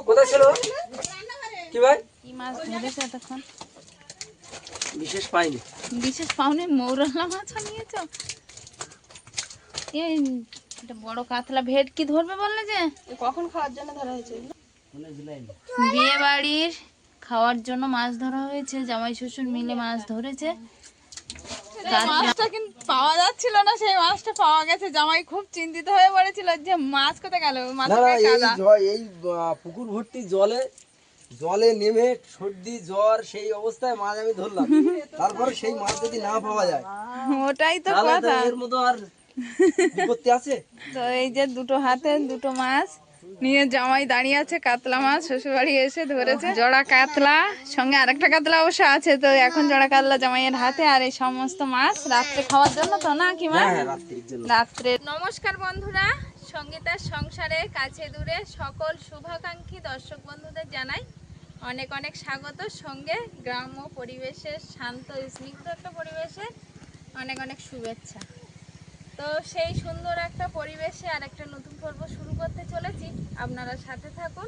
কোথায় ছিল কি ভাই? কি মাছ ধরেছে এতক্ষণ? বিশেষ পাইনি। বিশেষ পাওনি? মৌরলা মাছ নিয়েছো? এই এটা বড় কাতলা ভেটকি ধরবে বললে যে? কখন খাওয়ার জন্য ধরা হয়েছে? বিয়ে বাড়ির খাওয়ার জন্য মাছ ধরা হয়েছে, জামাই শ্বশুর মিলে মাছ ধরেছে। মাছটা কিন্তু পাওয়া যাচ্ছিল না, সেই মাছটা পাওয়া গেছে। জামাই খুব চিন্তিত হয়ে পড়েছিল যে মাছ কোথায় গেল। এই পুকুর ভর্তি জলে নেমে সর্দি জ্বর সেই অবস্থায় মাছ আমি ধরলাম। তারপরে সেই মাছ যদি না পাওয়া যায়, ওটাই তো কথা। এর মতো আর বিপত্তি আছে? তো এই যে দুটো হাতে দুটো মাছ নিয়ে জামাই দাঁড়িয়ে আছে। কাতলা মাছ শ্বশুরবাড়ি এসে ধরেছে, জোড়া কাতলা, সঙ্গে আরেকটা কাতলা অবশ্য আছে। তো এখন জোড়া কাতলা জামাইয়ের হাতে, আর এই সমস্ত মাছ রাত্রে খাওয়ার জন্য তো না কি মা? রাত্রে। নমস্কার বন্ধুরা, সঙ্গীতার সংসারে কাছে দূরে সকল শুভাকাঙ্ক্ষী দর্শক বন্ধুদের জানাই অনেক অনেক স্বাগত। সঙ্গে গ্রাম্য পরিবেশের শান্ত স্নিগ্ধ একটা পরিবেশের অনেক অনেক শুভেচ্ছা। তো সেই সুন্দর একটা পরিবেশে আর একটা নতুন পর্ব শুরু করতে চলেছি। আপনারা সাথে থাকুন,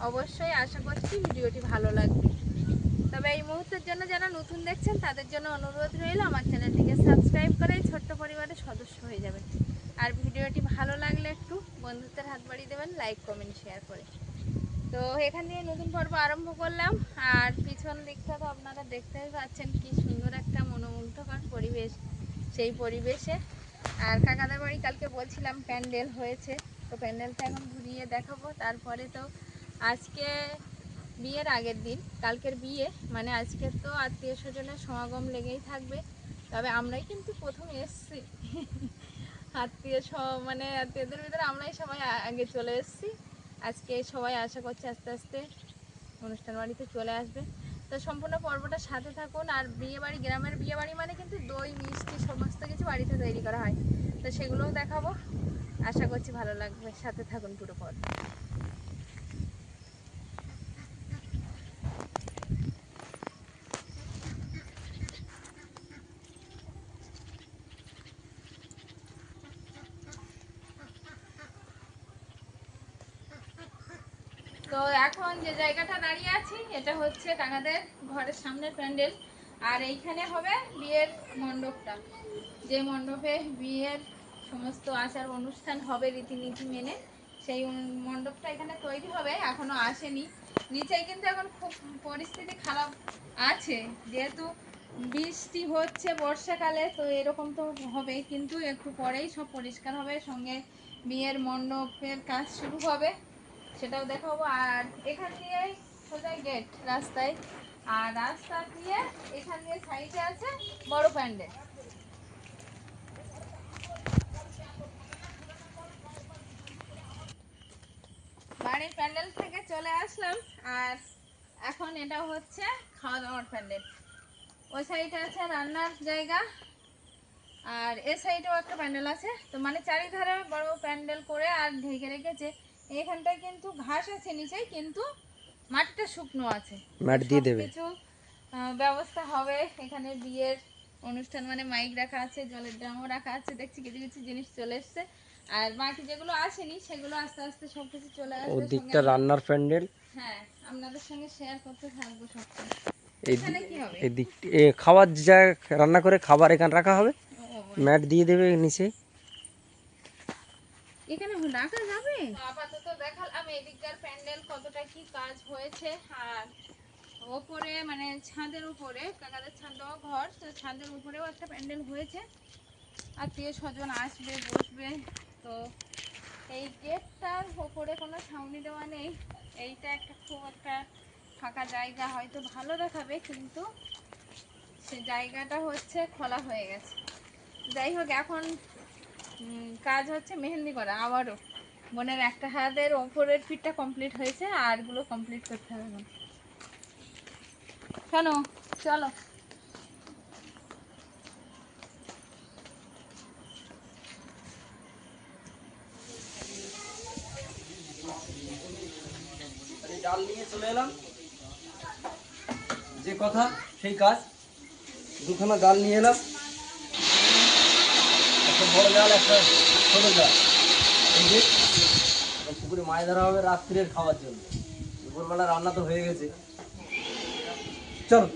অবশ্যই আশা করছি ভিডিওটি ভালো লাগবে। তবে এই মুহূর্তের জন্য যারা নতুন দেখছেন তাদের জন্য অনুরোধ রইল আমার চ্যানেলটিকে সাবস্ক্রাইব করে এই ছোট্ট পরিবারের সদস্য হয়ে যাবেন। আর ভিডিওটি ভালো লাগলে একটু বন্ধুত্বের হাত বাড়িয়ে দেবেন, লাইক কমেন্ট শেয়ার করে। তো এখান দিয়ে নতুন পর্ব আরম্ভ করলাম। আর পিছন দিকটা তো আপনারা দেখতেই পাচ্ছেন কি সুন্দর একটা মনোমুগ্ধকর পরিবেশ। সেই পরিবেশে আর কাকাদের বাড়ি কালকে বলছিলাম প্যান্ডেল হয়েছে, তো প্যান্ডেলটা এখন ঘুরিয়ে দেখাবো। তারপরে তো আজকে বিয়ের আগের দিন, কালকের বিয়ে, মানে আজকে তো আত্মীয় স্বজনের সমাগম লেগেই থাকবে। তবে আমরাই কিন্তু প্রথম এসছি মানে আত্মীয়দের ভিতরে আমরাই সবাই আগে চলে এসছি। আজকে সবাই আশা করছে আস্তে আস্তে অনুষ্ঠান বাড়িতে চলে আসবে। তো সম্পূর্ণ পর্বটা সাথে থাকুন। আর বিয়ে বাড়ি, গ্রামের বিয়ে বাড়ি মানে কিন্তু দই মিষ্টি সমস্ত কিছু বাড়িতে তৈরি করা হয়, তো সেগুলোও দেখাবো। আশা করছি ভালো লাগবে, সাথে থাকুন পুরো পর্ব। তো এখন যে জায়গাটা দাঁড়িয়ে আছি এটা হচ্ছে কাকাদের ঘরের সামনের প্যান্ডেল। আর এইখানে হবে বিয়ের মণ্ডপটা, যে মণ্ডপে বিয়ের সমস্ত আচার অনুষ্ঠান হবে রীতিনীতি মেনে, সেই মণ্ডপটা এখানে তৈরি হবে। এখনো আসেনি, নিচেই কিন্তু এখন খুব পরিস্থিতি খারাপ আছে, যেহেতু বৃষ্টি হচ্ছে বর্ষাকালে, তো এরকম তো হবেই। কিন্তু একটু পরেই সব পরিষ্কার হবে, সঙ্গে বিয়ের মণ্ডপের কাজ শুরু হবে, সেটাও দেখাবো। আর এখান দিয়ে সোজা গেট রাস্তায়, আর রাস্তা দিয়ে এখান দিয়ে সাইডে আছে বড় প্যান্ডেল। বাড়ির প্যান্ডেল থেকে চলে আসলাম, আর এখন এটা হচ্ছে খাওয়া দাওয়ার প্যান্ডেল। ওই সাইডে আছে রান্নার জায়গা, আর এ সাইডেও একটা প্যান্ডেল আছে। তো মানে চারিধারে বড় প্যান্ডেল করে আর ঢেকে রেখেছে। এখানটায় কিন্তু ঘাস আছে নিচে, কিন্তু মাটিটা শুকনো আছে, মাটি দিয়ে দেবে, কিছু ব্যবস্থা হবে। এখানে বিয়ের অনুষ্ঠান মানে মাইক রাখা আছে, জলের ড্রামও রাখা আছে, দেখছি কিছু কিছু জিনিস চলে এসছে। আর বাকি যেগুলো আসেনি সেগুলো আস্তে আস্তে সবকিছু চলে আসবে। ওদিকটা রান্নার প্যান্ডেল, হ্যাঁ আপনাদের সঙ্গে শেয়ার করতে থাকবো সবকিছু। এখানে কি হবে? এদিক খাবার যা রান্না করে খাবার এখানে রাখা হবে, ম্যাট দিয়ে দেবে নিচে, এখানে রাখা যাবে। আপাতত দেখালাম এদিককার প্যান্ডেল কতটা কি কাজ হয়েছে। আর ওপরে মানে ছাদের উপরে, কাকাদের ছাদ দেওয়া ঘর, তো ছাদের উপরেও একটা প্যান্ডেল হয়েছে, আত্মীয় স্বজন আসবে বসবে। তো এই গেটটার ওপরে কোনো ছাউনি দেওয়া নেই, এইটা একটা খুব একটা ফাঁকা জায়গা, হয়তো ভালো দেখাবে, কিন্তু সে জায়গাটা হচ্ছে খোলা হয়ে গেছে। যাই হোক, এখন কাজ হচ্ছে মেহেন্দি করা। আবারও বোনের একটা হাতের ওপরের পিঠটা কমপ্লিট হয়েছে, আরগুলো কমপ্লিট করতে হবে। শোনো, চলো। ডাল নিয়ে চলে এলাম, যে কথা সেই কাজ। দুখানা ডাল নিয়ে এলাম, একটা বড় জাল, একটা ছোট জাল। এই যে এখন পুকুরে মাছ ধরা হবে রাত্রের খাওয়ার জন্য। দুপুরবেলা রান্না তো হয়ে গেছে, চলো।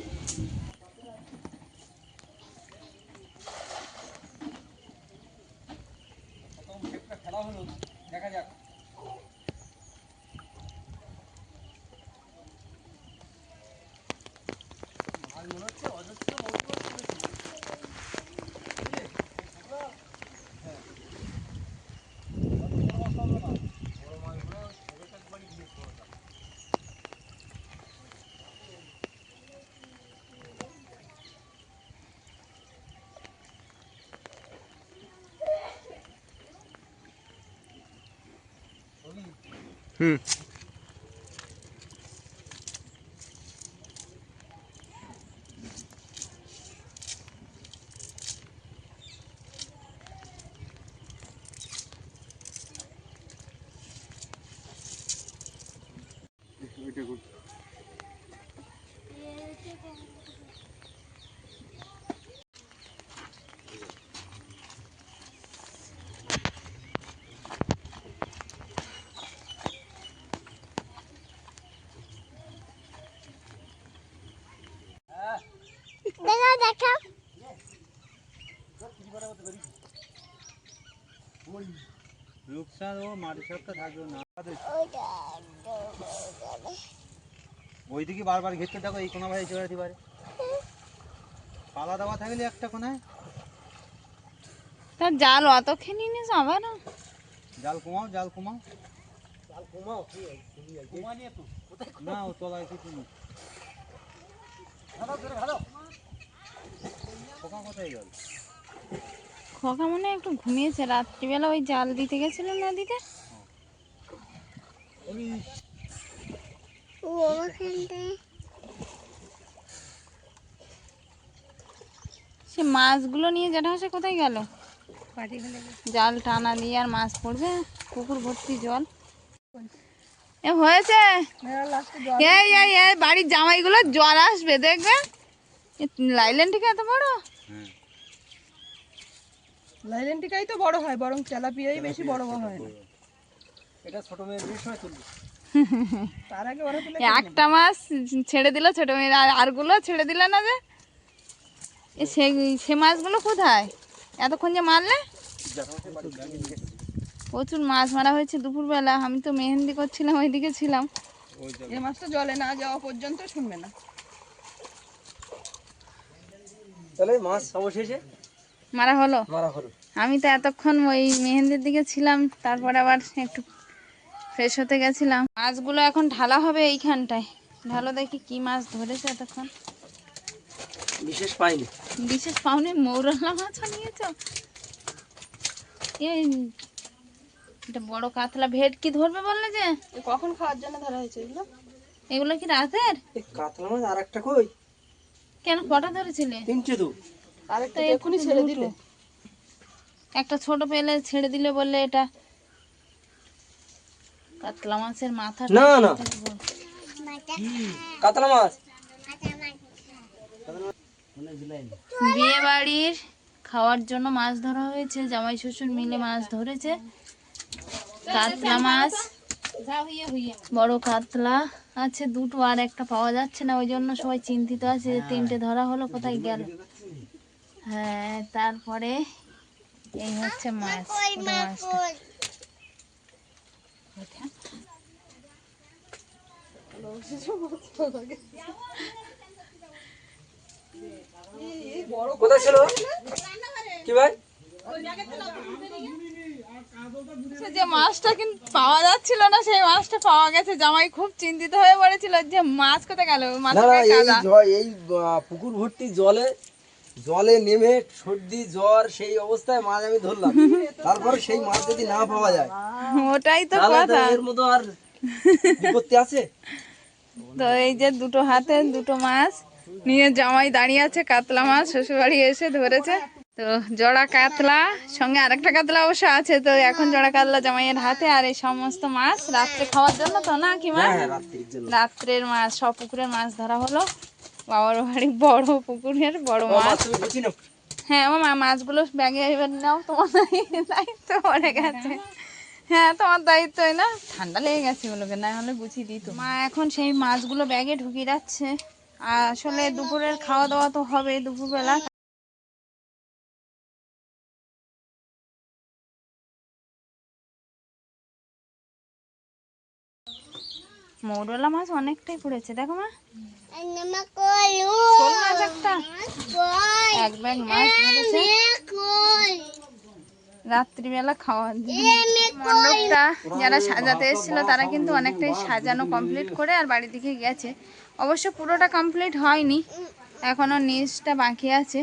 খেলা হলো, দেখা যাক। রূপসার ও মাটিসারটা থাকবে না, ওইদিকে বারবার ঘিরতে থাকো, এই কোনা ভাই চলে যেতে পারে। পালা দেওয়া থাকলে একটা কোনায় তার জাল অত খেয়ে নিস আবার। জাল কমাও, জাল কমাও। জাল কমাও, কি কমা নিয়ে তো না ও তলায় কিছু নেই। পোকা কোথায় গেল? খোকা মনে হয় একটু ঘুমিয়েছে, রাত্রিবেলা ওই জাল দিতে গেছিল নদীতে। সে মাছগুলো নিয়ে যেটা সে কোথায় গেল? জাল টানা দিয়ে আর মাছ পড়বে, পুকুর ভর্তি জল। এ হয়েছে, এই এই এই বাড়ির জামাইগুলো জল আসবে দেখবে। লাইলেন ঠিক এত বড় লাইলেন্টিকাই তো বড় হয়, বরং তেলাপিয়াই বেশি বড় হয় না। এটা ছোট মেয়ের বিয়ের সময় তুলবি। তার আগে ওরা তুলে একটা মাছ ছেড়ে দিল ছোট মেয়ে, আরগুলো ছেড়ে দিলে না যে। সে মাছগুলো কোথায় এতক্ষণ যে মারলে? প্রচুর মাছ মারা হয়েছে দুপুরবেলা। আমি তো মেহেন্দি করছিলাম, ওইদিকে ছিলাম। এই মাছটা জলে না যাওয়া পর্যন্ত শুনবে না। তাহলে মাছ অবশেষে মারা হলো। মারা হলো। আমি তো এতক্ষণ ওই মেহেন্দির দিকে ছিলাম, তারপরে আবার একটু ফ্রেশ হতে গেছিলাম। মাছগুলো এখন ঢালা হবে এইখানটায়। ঢালো দেখি কি মাছ ধরেছে এতক্ষণ। বিশেষ পাইনি। বিশেষ পাওনি, মৌরলা মাছও নিয়েছ। এই এটা বড় কাতলা ভেটকি ধরবে বললে যে? এ কখন খাওয়ার জন্য ধরা হয়েছে এগুলো? এগুলো কি রাতের? এই কাতলা মাছ আর একটা কই? কেন কটা ধরেছিলে? তিনটে তো। আরেকটা তো এক্ষুনি ছেড়ে দিলে। একটা ছোট পেলে ছেড়ে দিলে বললে এটা কাতলা মাছের মাথা। না না কাতলা মাছ। বিয়ে বাড়ির খাওয়ার জন্য মাছ ধরা হয়েছে, জামাই শ্বশুর মিলে মাছ ধরেছে। কাতলা মাছ, বড় কাতলা আছে দুটো, আর একটা পাওয়া যাচ্ছে না, ওই জন্য সবাই চিন্তিত আছে যে তিনটে ধরা হলো কোথায় গেল। হ্যাঁ, তারপরে এই হচ্ছে মাছ, ছোট মাছটা। কোথায় ছিল কি ভাই? যে মাছটা কিন্তু পাওয়া যাচ্ছিল না, সেই মাছটা পাওয়া গেছে। জামাই খুব চিন্তিত হয়ে পড়েছিল যে মাছ কোথায় গেল। না না, এই পুকুর ভর্তি জলে নেমে সর্দি জ্বর সেই অবস্থায় মাছ আমি ধরলাম। তারপর সেই মাছ যদি না পাওয়া যায়, ওটাই তো তাহলে তো কথা। এর মতো আর বিপত্তি আছে। তো এই যে দুটো হাতে দুটো মাছ নিয়ে জামাই দাঁড়িয়ে আছে, কাতলা মাছ শ্বশুরবাড়ি এসে ধরেছে। তো জোড়া কাতলা, সঙ্গে আরেকটা কাতলা অবশ্য আছে। তো এখন জোড়া কাতলা জামাইয়ের হাতে, আর এই সমস্ত মাছ রাত্রে খাওয়ার জন্য তো না কি মা? হ্যাঁ, রাত্রির জন্য। রাত্রের মাছ সব পুকুরের মাছ ধরা হলো। বাবার বাড়ি বড় পুকুরের বড় মাছ। তুমি বুঝি না? হ্যাঁ আমার মাছগুলো ব্যাগে এবার নাও, তোমার দায়িত্ব পড়ে গেছে। হ্যাঁ তোমার দায়িত্বই না, ঠান্ডা লেগে গেছে ওগুলোকে, না হলে গুছিয়ে দিত। মা এখন সেই মাছগুলো ব্যাগে ঢুকিয়ে যাচ্ছে। আর আসলে দুপুরের খাওয়া দাওয়া তো হবে দুপুরবেলা। মৌরলা মাছ অনেকটাই পড়েছে দেখো মা, শোল মাছ একটা, এক ব্যাগ মাছ ধরেছে রাত্রিবেলা খাওয়ার জন্য। মণ্ডপটা যারা সাজাতে এসেছিল তারা কিন্তু অনেকটাই সাজানো কমপ্লিট করে আর বাড়ি দিকে গেছে। অবশ্য পুরোটা কমপ্লিট হয়নি, এখনো নিচটা বাকি আছে।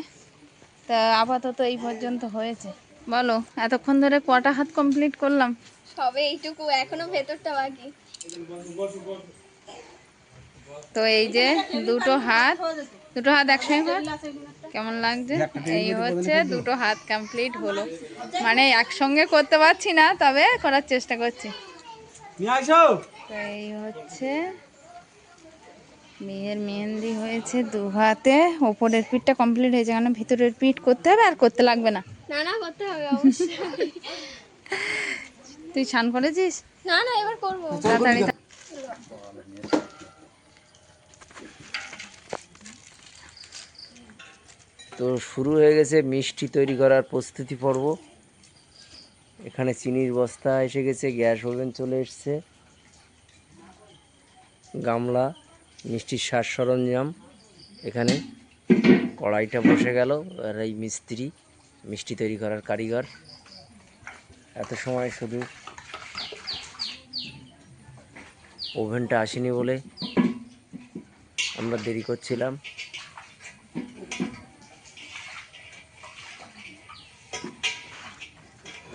তা আপাতত এই পর্যন্ত হয়েছে। বলো এতক্ষণ ধরে কটা হাত কমপ্লিট করলাম? সবে এইটুকু, এখনো ভেতরটা বাকি। তো এই যে দুটো হাত একসঙ্গে কর। কেমন লাগছে? এই হচ্ছে দুটো হাত কমপ্লিট হলো, মানে একসঙ্গে করতে পারছি না, তবে করার চেষ্টা করছি। তো এই হচ্ছে মেয়ের মেহেন্দি হয়েছে দু হাতে। ওপরের পিঠটা কমপ্লিট হয়েছে, কারণ ভিতরের পিঠ করতে হবে, আর করতে লাগবে না। না না করতে হবে অবশ্যই। তুই স্নান করেছিস? না না এবার করবো। তাড়াতাড়ি। তো শুরু হয়ে গেছে মিষ্টি তৈরি করার প্রস্তুতি পর্ব। এখানে চিনির বস্তা এসে গেছে, গ্যাস ওভেন চলে এসছে, গামলা, মিষ্টির সাজ সরঞ্জাম, এখানে কড়াইটা বসে গেল। আর এই মিস্ত্রি, মিষ্টি তৈরি করার কারিগর। এত সময় শুধু ওভেনটা আসেনি বলে আমরা দেরি করছিলাম।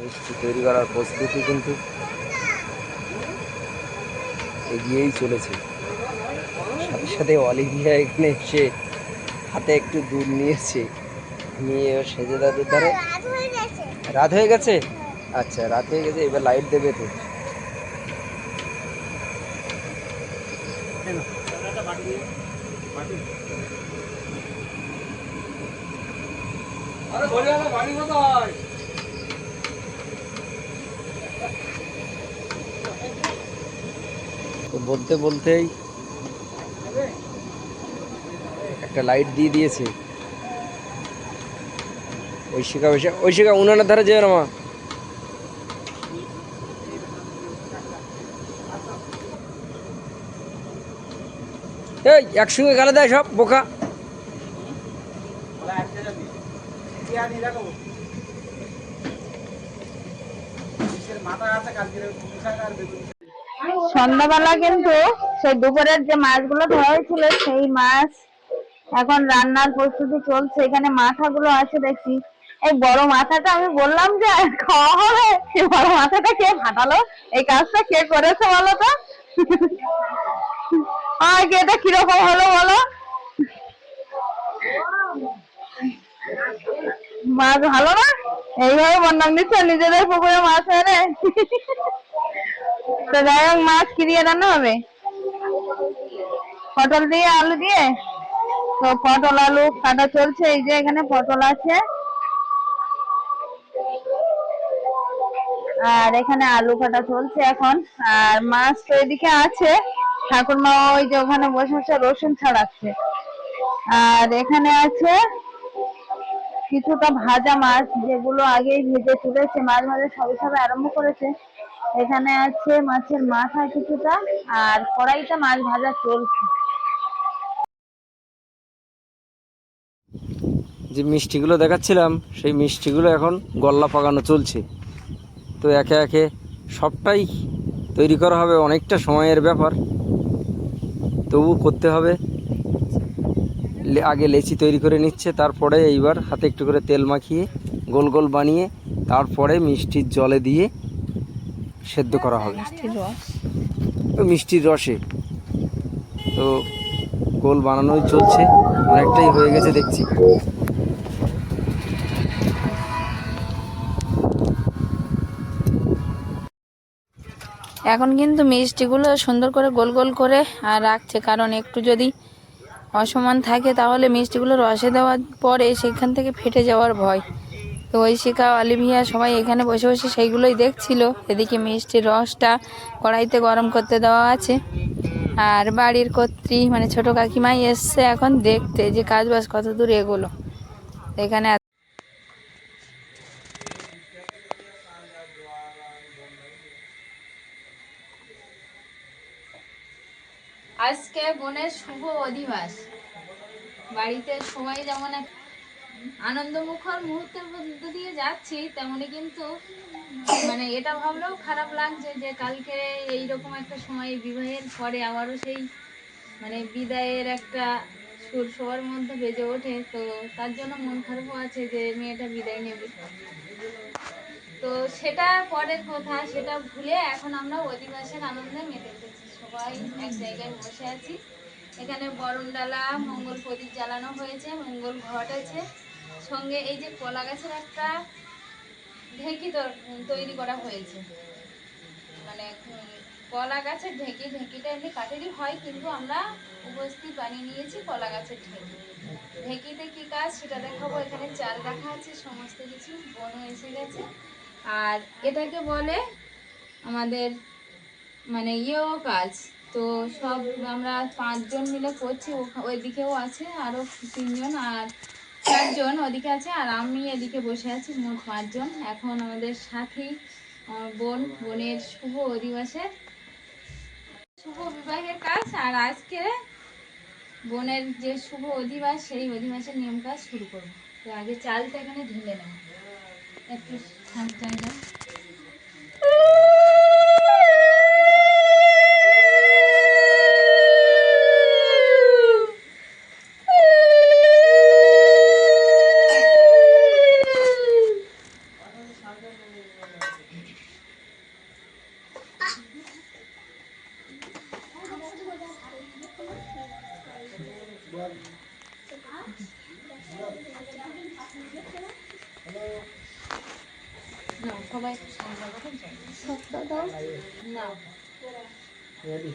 মিষ্টি তৈরি করার প্রস্তুতি কিন্তু এগিয়েই চলেছে। সাথে সাথে অলিভিয়া এখানে এসে হাতে একটু দুধ নিয়েছে, নিয়ে সেজে দাদুর ধারে। রাত হয়ে গেছে? আচ্ছা রাত হয়ে গেছে, এবার লাইট দেবে তো। তো বলতে বলতেই একটা লাইট দিয়ে দিয়েছে। ঐশিকা উনানের ধারে যেও না মা। এই একসঙ্গে গালে দেয় সব বোকা। সন্ধ্যাবেলা কিন্তু সেই দুপুরের যে মাছগুলো ধরা হয়েছিল সেই মাছ এখন রান্নার প্রস্তুতি চলছে। এখানে মাথাগুলো আছে দেখছি। এই বড় মাথাটা আমি বললাম যে খাওয়া হবে, সেই বড় মাথাটা কে ফাটালো? এই কাজটা কে করেছে বলো তো? এটা কিরকম হলো বলো? মাছ ভালো না? এইভাবে বন্যাম দিচ্ছে নিজেদের পুকুরে মাছ মেরে। তো যাই হোক, মাছ কি দিয়ে রান্না হবে? পটল দিয়ে আলু দিয়ে। তো পটল আলু কাটা চলছে। এই যে এখানে পটল আছে, আর এখানে আলু কাটা চলছে এখন। আর মাছ তো এদিকে আছে, ঠাকুরমা ওই যে ওখানে বসে বসে রসুন ছাড়াচ্ছে। আর এখানে আছে কিছুটা ভাজা মাছ, যেগুলো আগেই ভেজে তুলেছে, মাছ ভাজা সবে সবে আরম্ভ করেছে। এখানে আছে মাছের মাথা কিছুটা, আর কড়াইতে মাছ ভাজা চলছে। যে মিষ্টিগুলো দেখাচ্ছিলাম সেই মিষ্টিগুলো এখন গল্লা পাকানো চলছে। তো একে একে সবটাই তৈরি করা হবে, অনেকটা সময়ের ব্যাপার, তবু করতে হবে। আগে লেচি তৈরি করে নিচ্ছে, তারপরে এইবার হাতে একটু করে তেল মাখিয়ে গোল গোল বানিয়ে তারপরে মিষ্টির জলে দিয়ে সেদ্ধ করা হবে মিষ্টির রসে। তো গোল বানানোই চলছে, অনেকটাই হয়ে গেছে দেখছি। এখন কিন্তু মিষ্টিগুলো সুন্দর করে গোল গোল করে আর রাখছে, কারণ একটু যদি অসমান থাকে তাহলে মিষ্টিগুলো রসে দেওয়ার পরে সেখান থেকে ফেটে যাওয়ার ভয়। তো ঐশিকা, অলিভিয়া সবাই এখানে বসে বসে সেইগুলোই দেখছিল। এদিকে মিষ্টির রসটা কড়াইতে গরম করতে দেওয়া আছে। আর বাড়ির কর্ত্রী মানে ছোট কাকিমাই এসছে এখন দেখতে যে কাজবাজ কত দূর এগোলো। এখানে আজকে বোনের শুভ অধিবাস। বাড়িতে সবাই যেমন এক আনন্দমুখর মুহূর্তের মধ্যে দিয়ে যাচ্ছি, তেমনি কিন্তু মানে এটা ভাবলেও খারাপ লাগছে যে কালকে এইরকম একটা সময় বিবাহের পরে আবারও সেই মানে বিদায়ের একটা সুর সবার মধ্যে বেজে ওঠে। তো তার জন্য মন খারাপও আছে যে মেয়েটা বিদায় নেবে। তো সেটা পরের কথা, সেটা ভুলে এখন আমরা অধিবাসের আনন্দে মেতে উঠেছি। সবাই এক জায়গায় বসে আছি। এখানে বরণডালা, মঙ্গল প্রদীপ জ্বালানো হয়েছে, মঙ্গল ঘট আছে, সঙ্গে এই যে কলা গাছের একটা ঢেঁকি তৈরি করা হয়েছে। মানে কলা গাছের ঢেঁকি, ঢেঁকিটা এমনি কাঠেরই হয়, কিন্তু আমরা উপস্থিত বানিয়ে নিয়েছি কলা গাছের ঢেঁকি। ঢেঁকিতে কি কাজ সেটা দেখাবো। এখানে চাল রাখা আছে, সমস্ত কিছু, বোনও এসে গেছে। আর এটাকে বলে আমাদের মানে কাজ। তো সব আমরা 5 জন মিলে করছি। ওইদিকেও আছে আরো 3 জন, আর 4 জন ওদিকে আছে, আর আমি এদিকে বসে আছি। মোট 5 জন। এখন আমাদের সাথী বোনের শুভ অধিবাসের শুভ বিবাহের কাজ, আর আজকে বোনের যে শুভ অধিবাস সেই অধিবাসের নিয়ম কাজ শুরু করবো। তো আগে চালটা এখানে ঢেলে নেব একটু চালটা। না সবাই একটু সামনে রাখুন। না রেডি?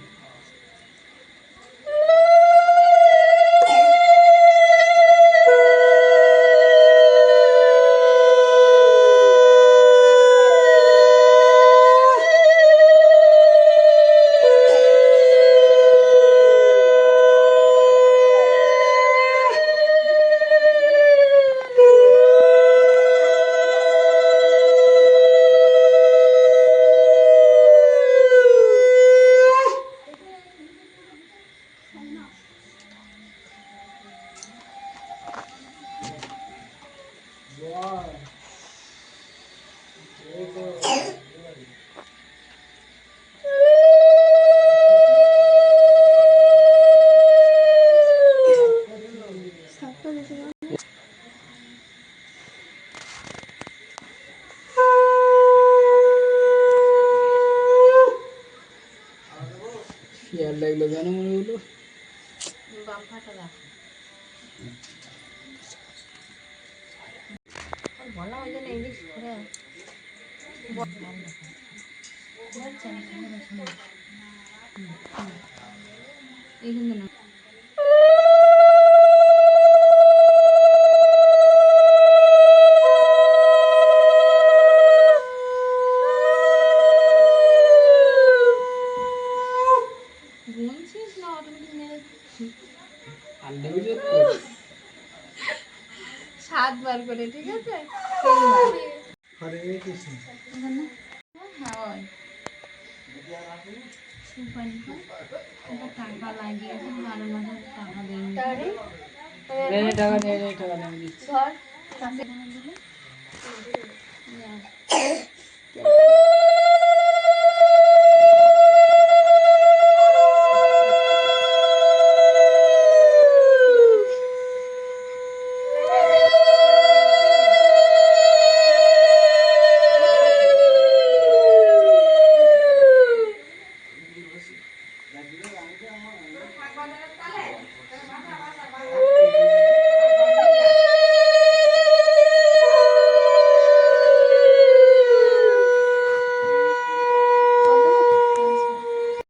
ইয়ার লাগলো কেন মনে হলো? বাম্পাটা রাখো। বলা ওই জন্য ইংলিশ করে এইখানে না। গুনছিস না অটোমেটিক মেরে 7 বার করে, ঠিক আছে? 3 বার। হরে কৃষ্ণ। হয় সুপারি এটা টাকা লাগিয়েছে, 12,000 টাকা দেয়নি। টাকা আমি দিচ্ছি। ধর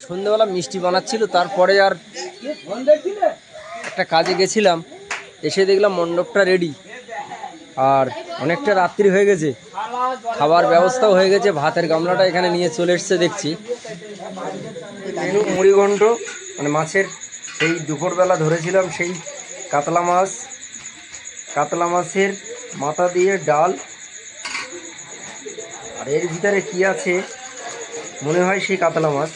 সন্ধ্যেবেলা মিষ্টি বানাচ্ছিল, তারপরে আর একটা কাজে গেছিলাম, এসে দেখলাম মণ্ডপটা রেডি, আর অনেকটা রাত্রি হয়ে গেছে, খাবার ব্যবস্থাও হয়ে গেছে। ভাতের গামলাটা এখানে নিয়ে চলে এসছে দেখছি। মেনু মুড়িঘণ্ট, মানে মাছের সেই দুপুরবেলা ধরেছিলাম সেই কাতলা মাছ, কাতলা মাছের মাথা দিয়ে ডাল, আর এর ভিতরে কি আছে মনে হয় সেই কাতলা মাছ,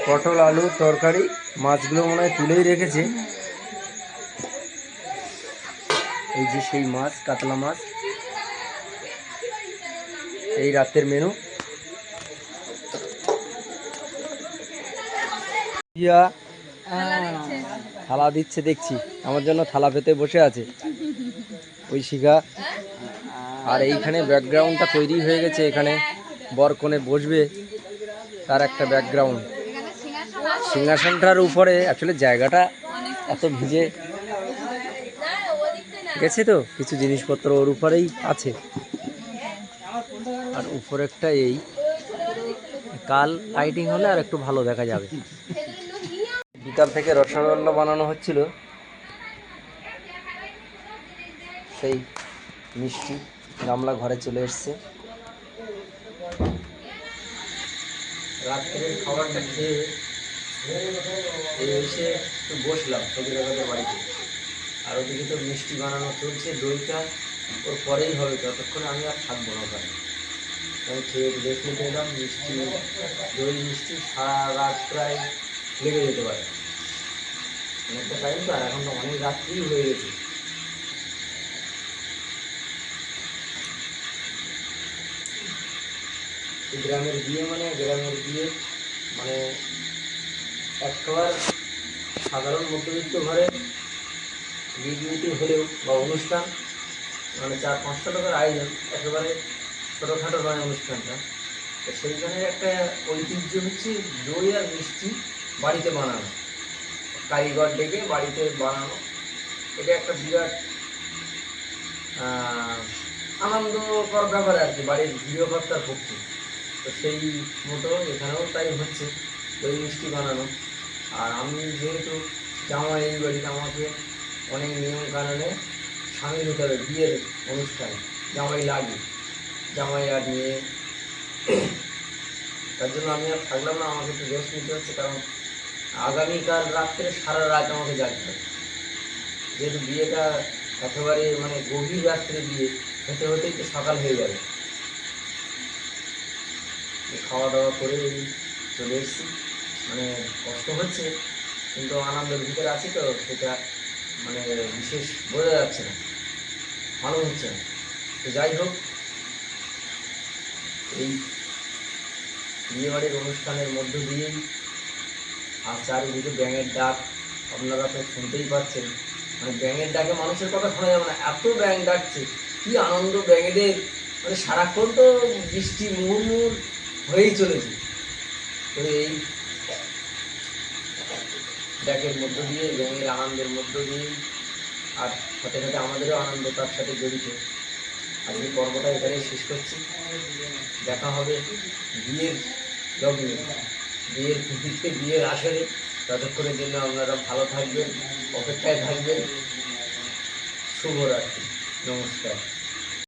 পটল আলু তরকারি, মাছগুলো মনে হয় তুলেই রেখেছে। এই যে সেই মাছ, কাতলা মাছ, এই রাতের মেনু। ইয়া থালা দিচ্ছে দেখছি, আমার জন্য থালা পেতে বসে আছে ওই শিখা। আর এইখানে ব্যাকগ্রাউন্ডটা তৈরি হয়ে গেছে, এখানে বরকনে বসবে তার একটা ব্যাকগ্রাউন্ড। সিংহাসনটার উপরে আসলে জায়গাটা এত ভিজে গেছে, তো কিছু জিনিসপত্র ওর উপরেই আছে। আর উপরেরটা এই কাল লাইটিং হলে আর একটু ভালো দেখা যাবে। বিকাল থেকে রসগোল্লা বানানো হচ্ছিল, সেই মিষ্টি গামলা ঘরে চলে এসছে। রাত্রের খাবারটা খেয়ে এসে একটু বসলাম সবিরাগতের বাড়িতে। আর ওদিকে তো মিষ্টি বানানো চলছে, দইটা ওর পরেই হবে, ততক্ষণে আমি আর থাকবো না ওখানে। আমি খেয়ে রেস্ট নিতে এলাম। মিষ্টি, দই মিষ্টি সারা রাত প্রায় লেগে যেতে পারে, অনেকটা টাইম তো। আর এখন তো অনেক রাত্রি হয়ে গেছে। গ্রামের বিয়ে মানে একবার সাধারণ মধ্যবিত্ত ঘরে বিয়ে হলেও বা অনুষ্ঠান, মানে 400-500 টাকার আয়োজন, একেবারে ছোটোখাটো নয় অনুষ্ঠানটা। তো সেইখানের একটা ঐতিহ্য হচ্ছে দই আর মিষ্টি বাড়িতে বানানো, কারিগর ডেকে বাড়িতে বানানো। এটা একটা বিরাট আনন্দকর ব্যাপার আর কি বাড়ির গৃহকর্তার পক্ষে। তো সেই মতো এখানেও তাই হচ্ছে, দই মিষ্টি বানানো। আর আমি যেহেতু জামাই এই বাড়িতে, আমাকে অনেক নিয়ম কানুনে সামিল হতে হবে বিয়ের অনুষ্ঠানে। জামাই লাগে, জামাই আর নিয়ে, তার জন্য আমি আর থাকলাম না, আমাকে একটু রেস্ট নিতে হচ্ছে। কারণ আগামীকাল রাত্রে সারা রাত আমাকে জাগতে হবে, যেহেতু বিয়েটা একেবারে মানে গভীর রাত্রে বিয়ে, হতে হতেই তো সকাল হয়ে যাবে। খাওয়া দাওয়া করে চলে এসেছি, মানে কষ্ট হচ্ছে কিন্তু আনন্দের ভিতরে আছি, তো সেটা মানে বিশেষ বোঝা যাচ্ছে না, ভালো হচ্ছে না। তো যাই হোক, এই বিয়েবাড়ির অনুষ্ঠানের মধ্য দিয়েই আর চারিদিকে ব্যাঙের ডাক, আপনারা তো শুনতেই পাচ্ছেন। মানে ব্যাঙের ডাকে মানুষের কথা শোনা যাবে না, এত ব্যাঙ ডাকছে, কি আনন্দ ব্যাঙেদের। মানে সারাক্ষণ তো বৃষ্টি মুহুর্মুহুর হয়েই চলেছে। তো এই ডাকের মধ্য দিয়ে, ব্যাঙের আনন্দের মধ্য দিয়েই, আর সাথে সাথে আমাদেরও আনন্দ তার সাথে জড়িত। আজকে পর্বটা এখানেই শেষ করছি। দেখা হবে বিয়ের লগ্নে, বিয়ের পিড়িতে, বিয়ের আসরে। ততক্ষণের জন্য আপনারা ভালো থাকবেন, অপেক্ষায় থাকবেন। শুভরাত্রি, নমস্কার।